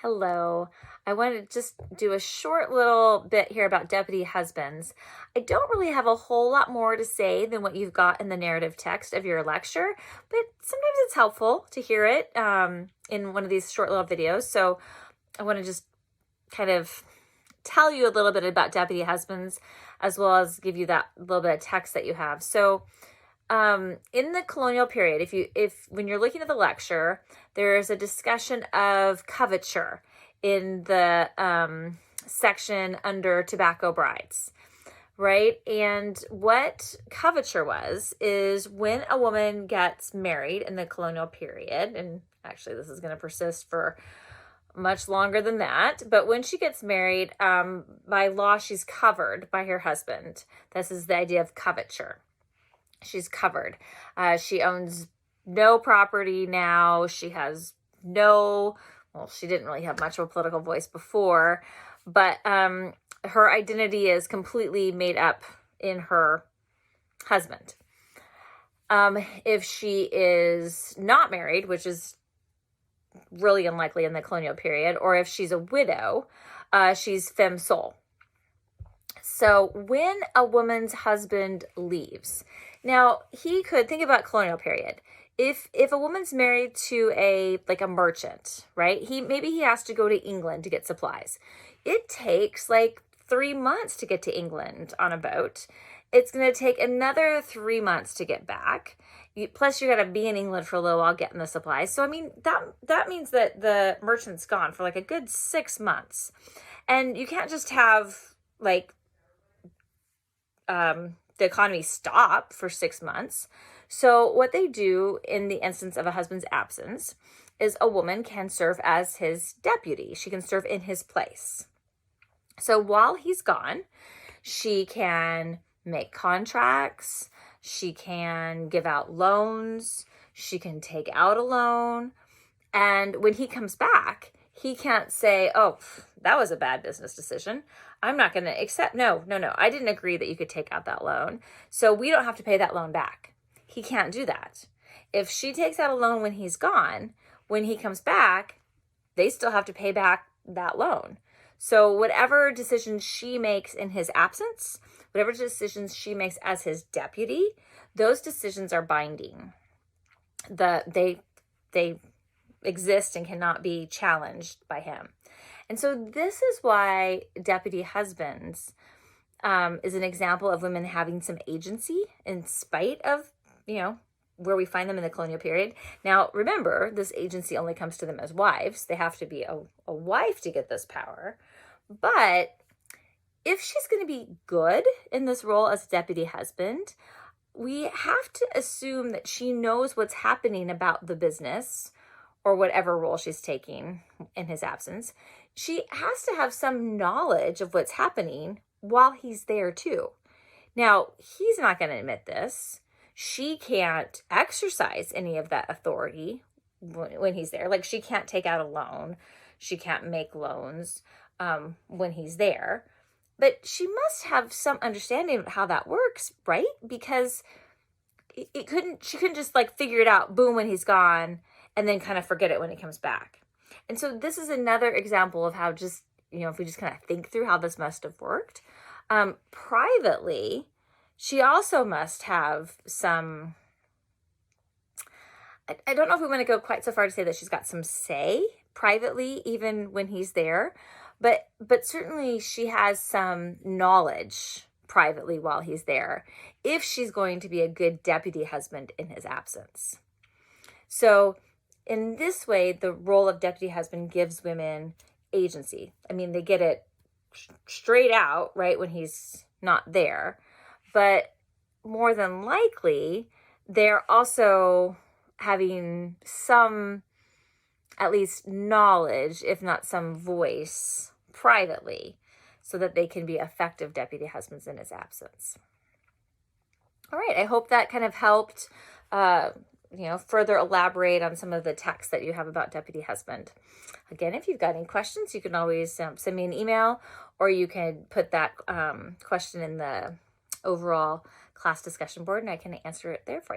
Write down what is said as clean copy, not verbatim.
Hello. I wanted to just do a short little bit here about deputy husbands. I don't really have a whole lot more to say than what you've got in the narrative text of your lecture, but sometimes it's helpful to hear it in one of these short little videos. So I want to just kind of tell you a little bit about deputy husbands, as well as give you that little bit of text that you have. So in the colonial period, when you're looking at the lecture, there's a discussion of coverture in the section under tobacco brides, right? And what coverture is when a woman gets married in the colonial period, and actually this is going to persist for much longer than that, but when she gets married, by law, she's covered by her husband. This is the idea of coverture. She's covered. She owns no property now. She has she didn't really have much of a political voice before, but her identity is completely made up in her husband. If she is not married, which is really unlikely in the colonial period, or if she's a widow, she's femme sole. So when a woman's husband leaves, now he could think about colonial period. If a woman's married to a merchant, right? Maybe he has to go to England to get supplies. It takes 3 months to get to England on a boat. It's going to take another 3 months to get back. Plus, you got to be in England for a little while getting the supplies. So, I mean, that means that the merchant's gone for a good 6 months. And you can't just have the economy stop for 6 months. So what they do in the instance of a husband's absence is a woman can serve as his deputy. She can serve in his place. So while he's gone, she can make contracts. She can give out loans. She can take out a loan. And when he comes back, he can't say, oh, that was a bad business decision. I'm not going to accept. No. I didn't agree that you could take out that loan. So we don't have to pay that loan back. He can't do that. If she takes out a loan when he's gone, when he comes back, they still have to pay back that loan. So whatever decisions she makes in his absence, whatever decisions she makes as his deputy, those decisions are binding. They exist and cannot be challenged by him. And so this is why deputy husbands is an example of women having some agency in spite of, where we find them in the colonial period. Now, remember, this agency only comes to them as wives. They have to be a wife to get this power. But if she's going to be good in this role as deputy husband, we have to assume that she knows what's happening about the business or whatever role she's taking in his absence. She has to have some knowledge of what's happening while he's there too. Now, he's not going to admit this. She can't exercise any of that authority when he's there. She can't take out a loan. She can't make loans when he's there. But she must have some understanding of how that works, right? Because she couldn't just figure it out, boom, when he's gone, and then kind of forget it when he comes back. And so this is another example of how just, if we just kind of think through how this must have worked. Privately, she also must have some, I don't know if we want to go quite so far to say that she's got some say privately, even when he's there, but certainly she has some knowledge privately while he's there, if she's going to be a good deputy husband in his absence. So in this way, the role of deputy husband gives women agency. I mean, they get it straight out, right, when he's not there. But more than likely, they're also having some, at least knowledge, if not some voice, privately, so that they can be effective deputy husbands in his absence. All right, I hope that kind of helped further elaborate on some of the text that you have about deputy husband. Again, if you've got any questions, you can always send me an email, or you can put that question in the overall class discussion board, and I can answer it there for you.